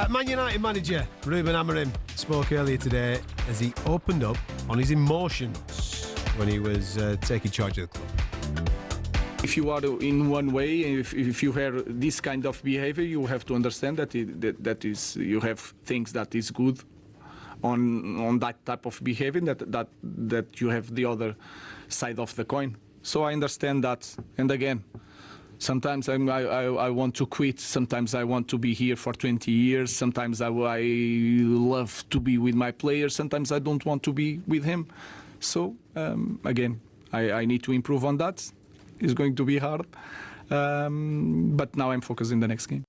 Man United manager Ruben Amorim spoke earlier today as he opened up on his emotions when he was taking charge of the club. If you are in one way, if you have this kind of behavior, you have to understand that that is you have things that is good on that type of behavior, that you have the other side of the coin. So I understand that, and again, sometimes I want to quit. Sometimes I want to be here for 20 years. Sometimes I love to be with my players. Sometimes I don't want to be with him. So again, I need to improve on that. It's going to be hard. But now I'm focused in the next game.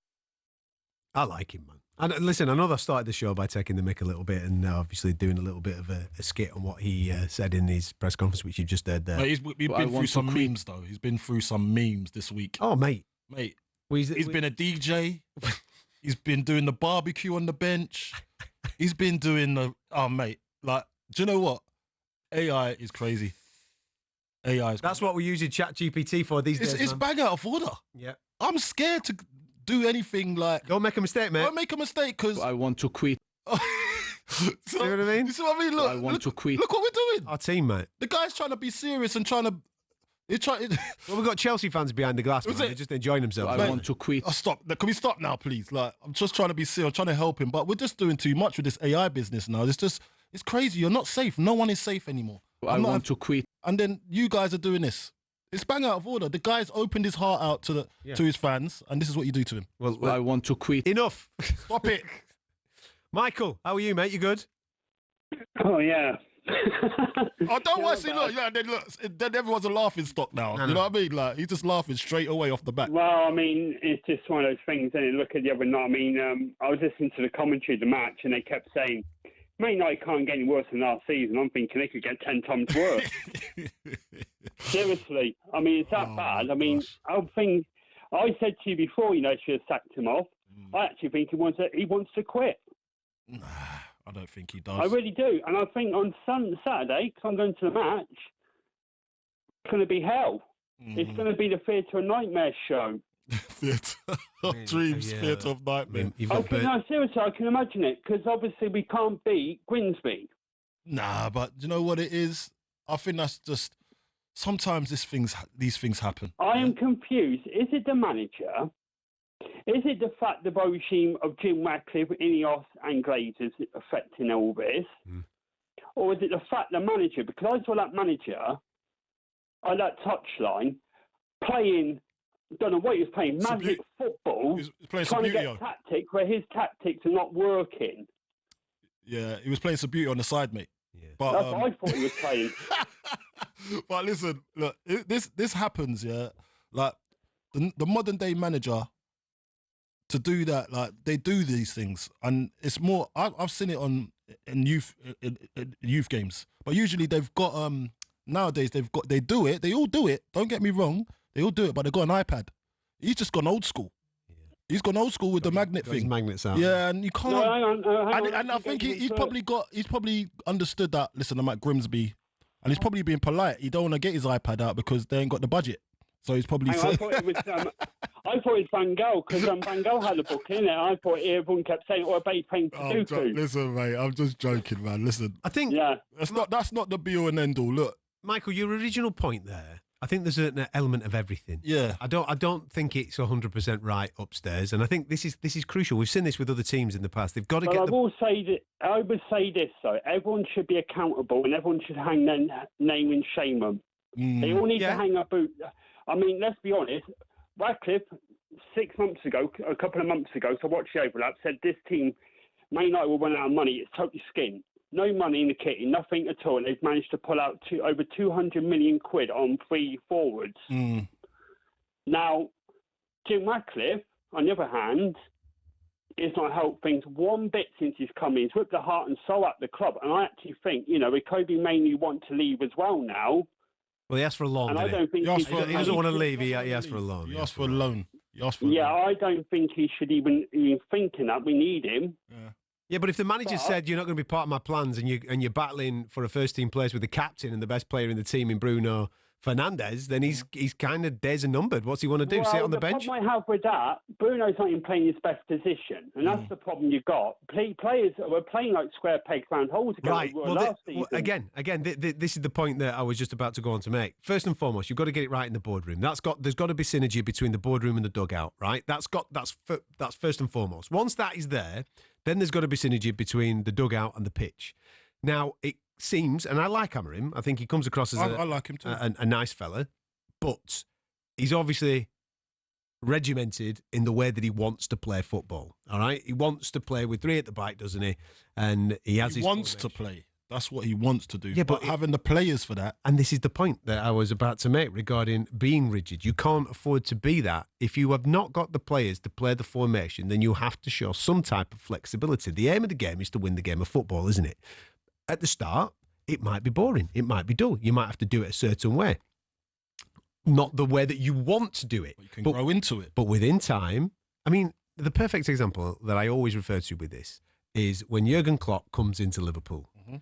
I like him, man. And listen, I know they started the show by taking the mick a little bit and obviously doing a little bit of a skit on what he said in his press conference, which you just heard there. He's been through some memes, though. He's been through some memes this week. Oh, mate. Well, he's been a DJ. He's been doing the barbecue on the bench. He's been doing the... Oh, mate. Like, do you know what? AI is crazy. AI is That's what we're using ChatGPT for these days, It's bang out of order. Yeah. I'm scared to do anything like... Don't make a mistake, mate. Don't make a mistake, because... I want to quit. See what I mean? You see what I mean? Look, I want to quit. Look what we're doing. Our team, mate. The guy's trying to be serious and trying to... Well, we've got Chelsea fans behind the glass, man. They're just enjoying themselves. I want to quit. Oh, stop. Can we stop now, please? Like, I'm just trying to be serious. I'm trying to help him, but we're just doing too much with this AI business now. It's crazy. You're not safe. No one is safe anymore. I want to quit. And then you guys are doing this. It's bang out of order. The guy's opened his heart out to his fans, and this is what you do to him. Well, I want to quit. Enough. Stop it. Michael, how are you, mate? You good? Oh, yeah. I don't want to see, then everyone's a laughing stock now. You know what I mean? Like, he's just laughing straight away off the bat. Well, I mean, it's just one of those things. And look at the other night. I mean, I was listening to the commentary of the match, and they kept saying, Man United can't get any worse than last season. I'm thinking they could get 10 times worse. Seriously. I mean, it's that bad. I mean, I said to you before, you know, should have sacked him off. I actually think he wants to quit. I don't think he does. I really do. And I think on Saturday, because I'm going to the match, it's going to be hell. It's going to be the Theatre of Nightmares show. Theatre of Dreams, Theatre of Nightmares. No, seriously, I can imagine it, because obviously we can't beat Grimsby. Nah, but you know what it is? I think that's just... Sometimes these things happen. I am confused. Is it the manager? Is it the fact the regime of Jim Ratcliffe, Ineos and Glazers affecting all this? Or is it the fact the manager, because I saw that manager on that touchline playing, don't know what he was playing, magic football, he was playing trying to get Subbuteo. tactics where his tactics are not working. Yeah, he was playing Subbuteo on the side, mate. Yeah. But, That's what I thought he was playing. But listen, look, this happens, yeah. Like the modern day manager to do that, like they do these things, and it's more. I've seen it in youth games, but usually they've got nowadays they do it. They all do it. Don't get me wrong, they all do it, but they've got an iPad. He's just gone old school. He's gone old school with the magnet thing. His magnets out. Yeah, and you can't. No, hang on, and I think he's probably understood that. Listen, I'm at Grimsby, and he's probably being polite. He don't want to get his iPad out because they ain't got the budget. So he's probably. I thought it was Van Gaal, because Van Gaal had a book in it. I thought everyone kept saying, "Oh, I bet he's paying Sudoku." Listen, mate, I'm just joking, man. Listen, I think that's not the be all and end all. Look, Michael, your original point there. I think there's an element of everything. Yeah. I don't think it's 100% right upstairs, and I think this is crucial. We've seen this with other teams in the past. They've got to get. I would say this though: everyone should be accountable, and everyone should hang their name and shame them. They all need to hang up. I mean, let's be honest. Radcliffe, 6 months ago, a couple of months ago, so I watched the overlap, said this team, Man United will run out of money. It's totally skint. No money in the kitty, nothing at all. And they've managed to pull out over 200 million quid on 3 forwards. Now, Jim Ratcliffe, on the other hand, is not helped things one bit since he's come in. He's whipped the heart and soul at the club. And I actually think, you know, Kobe mainly want to leave as well now. Well, he asked for a loan. And I don't think he doesn't want to leave. He asked for a loan. He asked for a loan. I don't think he should even thinking that we need him. Yeah, but if the manager said you're not going to be part of my plans and you're battling for a first team place with the captain and the best player in the team in Bruno Fernandes, then he's kind of days are numbered. What's he want to do? Sit on the bench? The problem I have with that, Bruno's not even playing his best position, and that's the problem you got. Players were playing like square pegs round holes again. Right. Last season. Again, this is the point that I was just about to go on to make. First and foremost, you've got to get it right in the boardroom. There's got to be synergy between the boardroom and the dugout, right? That's first and foremost. Once that is there, then there's got to be synergy between the dugout and the pitch. Now, it seems, and I like Amorim, I think he comes across as I like him too. a nice fella, but he's obviously regimented in the way that he wants to play football. All right, he wants to play with three at the back, doesn't he? And he wants to play. That's what he wants to do. Yeah, but having the players for that. And this is the point that I was about to make regarding being rigid. You can't afford to be that. If you have not got the players to play the formation, then you have to show some type of flexibility. The aim of the game is to win the game of football, isn't it? At the start, it might be boring. It might be dull. You might have to do it a certain way. Not the way that you want to do it. But you can grow into it. But within time, I mean, the perfect example that I always refer to with this is when Jurgen Klopp comes into Liverpool. Mm-hmm.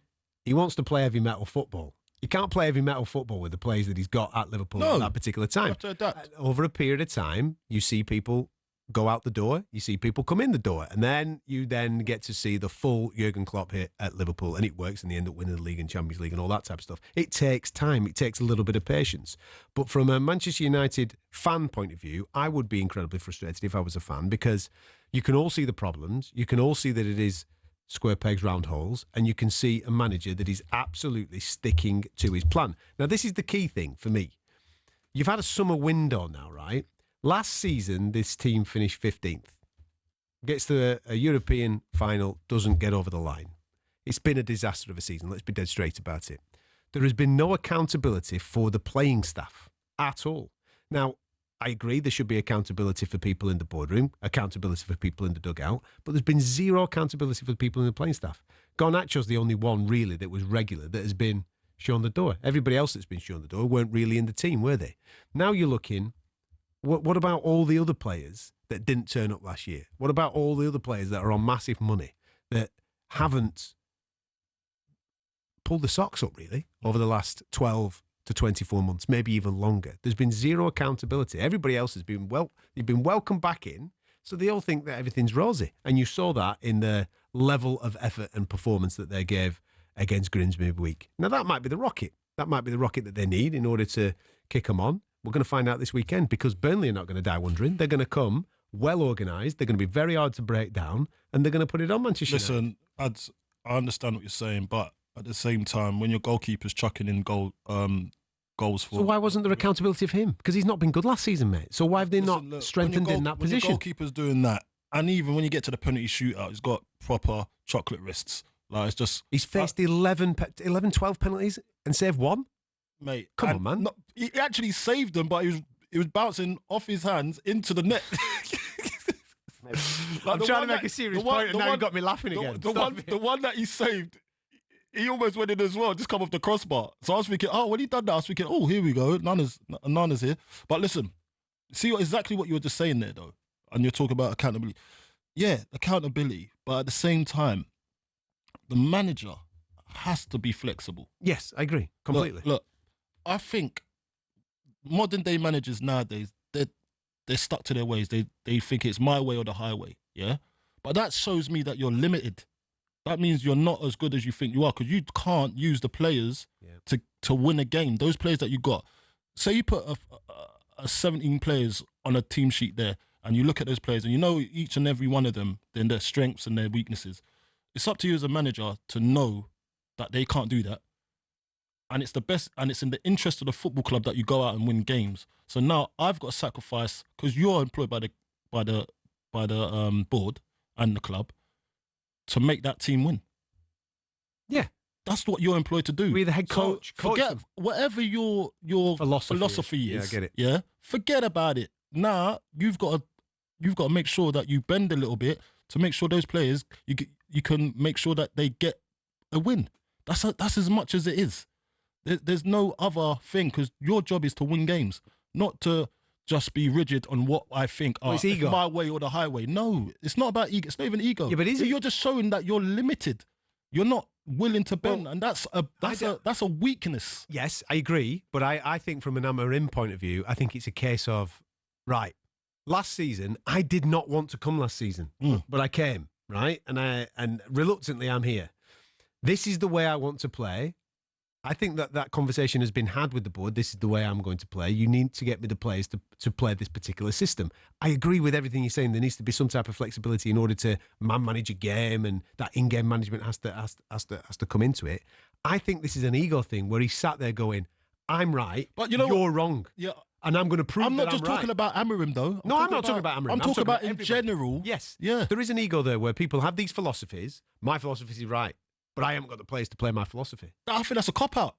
He wants to play heavy metal football. You can't play heavy metal football with the players that he's got at Liverpool at that particular time. You have to adapt. Over a period of time, you see people go out the door, you see people come in the door, and then you then get to see the full Jurgen Klopp hit at Liverpool, and it works, and they end up winning the league and Champions League and all that type of stuff. It takes time. It takes a little bit of patience. But from a Manchester United fan point of view, I would be incredibly frustrated if I was a fan, because you can all see the problems. You can all see that it is square pegs, round holes, and you can see a manager that is absolutely sticking to his plan. Now, this is the key thing for me. You've had a summer window now, right? Last season, this team finished 15th. Gets to a European final, doesn't get over the line. It's been a disaster of a season. Let's be dead straight about it. There has been no accountability for the playing staff at all. Now, I agree there should be accountability for people in the boardroom, accountability for people in the dugout, but there's been zero accountability for the people in the playing staff. Garnacho's the only one, really, that was regular, that has been shown the door. Everybody else that's been shown the door weren't really in the team, were they? Now you're looking... What about all the other players that didn't turn up last year? What about all the other players that are on massive money that haven't pulled the socks up, really, over the last 12 to 24 months, maybe even longer? There's been zero accountability. Everybody else has been, you've been welcomed back in, so they all think that everything's rosy. And you saw that in the level of effort and performance that they gave against Grimsby week. Now, that might be the rocket. That might be the rocket that they need in order to kick them on. We're going to find out this weekend, because Burnley are not going to die wondering. They're going to come well organised. They're going to be very hard to break down, and they're going to put it on Manchester United. Listen, I understand what you're saying, but at the same time, when your goalkeeper's chucking in goals for... So why wasn't there accountability of him? Because he's not been good last season, mate. So why have they not strengthened in that position? When your goalkeeper's doing that, and even when you get to the penalty shootout, he's got proper chocolate wrists. Like, it's just... He's faced 11, 12 penalties and saved one? Mate, come on, man. He actually saved them, but he was bouncing off his hands into the net. I'm trying to make a serious point, and now you got me laughing again. The one that he saved, he almost went in as well, just come off the crossbar. So I was thinking, when he done that, I was thinking, here we go, Nana's here. But listen, see exactly what you were just saying there, though, and you're talking about accountability. Yeah, accountability, but at the same time, the manager has to be flexible. Yes, I agree completely. Look, I think modern day managers nowadays, they're stuck to their ways. They think it's my way or the highway, yeah? But that shows me that you're limited. That means you're not as good as you think you are, because you can't use the players to win a game. Those players that you got, say you put a 17 players on a team sheet there, and you look at those players and you know each and every one of them, then their strengths and their weaknesses. It's up to you as a manager to know that they can't do that. And it's the best, and it's in the interest of the football club that you go out and win games. So now I've got to sacrifice, because you're employed by the board and the club, to make that team win. Yeah, that's what you're employed to do. Be the head coach. So forget whatever your philosophy is. Yeah, I get it. Yeah, forget about it. Now you've got to make sure that you bend a little bit to make sure those players you can make sure that they get a win. That's as much as it is. There's no other thing, because your job is to win games, not to just be rigid on what I think. It's ego. My way or the highway. No, it's not about ego. It's not even ego. Yeah, but you're just showing that you're limited. You're not willing to bend, and that's a weakness. Yes, I agree, but I think from an Amorim point of view, I think it's a case of, right, last season, I did not want to come last season, but I came, right? And reluctantly, I'm here. This is the way I want to play. I think that conversation has been had with the board. This is the way I'm going to play. You need to get me the players to play this particular system. I agree with everything you're saying. There needs to be some type of flexibility in order to manage a game, and that in-game management has to come into it. I think this is an ego thing where he sat there going, I'm right, but you're wrong. Yeah. And I'm going to prove that I'm right. I'm not just talking about Amorim, though. I'm not talking about Amorim. I'm talking about in everybody. general. Yes. Yeah. There is an ego there where people have these philosophies. My philosophy is right, but I haven't got the players to play my philosophy. I think that's a cop-out.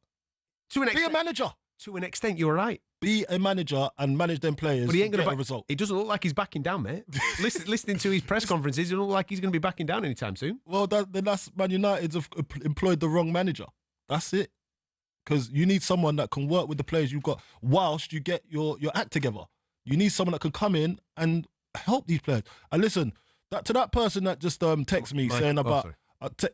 Be a manager. To an extent, you're right. Be a manager and manage them players, but he ain't going to get a result. It doesn't look like he's backing down, mate. Listening to his press conferences, it doesn't look like he's going to be backing down anytime soon. Well, then that's Man United's have employed the wrong manager. That's it. Because you need someone that can work with the players you've got whilst you get your act together. You need someone that can come in and help these players. And listen, to that person that just texted me saying about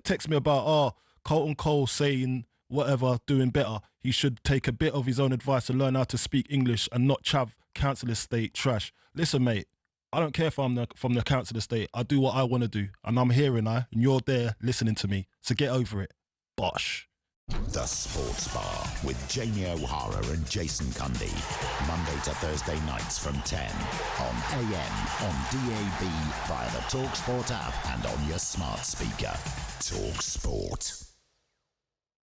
text me about Colton Cole saying whatever, doing better. He should take a bit of his own advice and learn how to speak English and not chav council estate trash. Listen, mate, I don't care if I'm from the council estate. I do what I want to do, and I'm here, and you're there listening to me. So get over it. Bosh. The Sports Bar with Jamie O'Hara and Jason Cundy. Monday to Thursday nights from 10 on AM, on DAB, via the talkSPORT app and on your smart speaker. talkSPORT.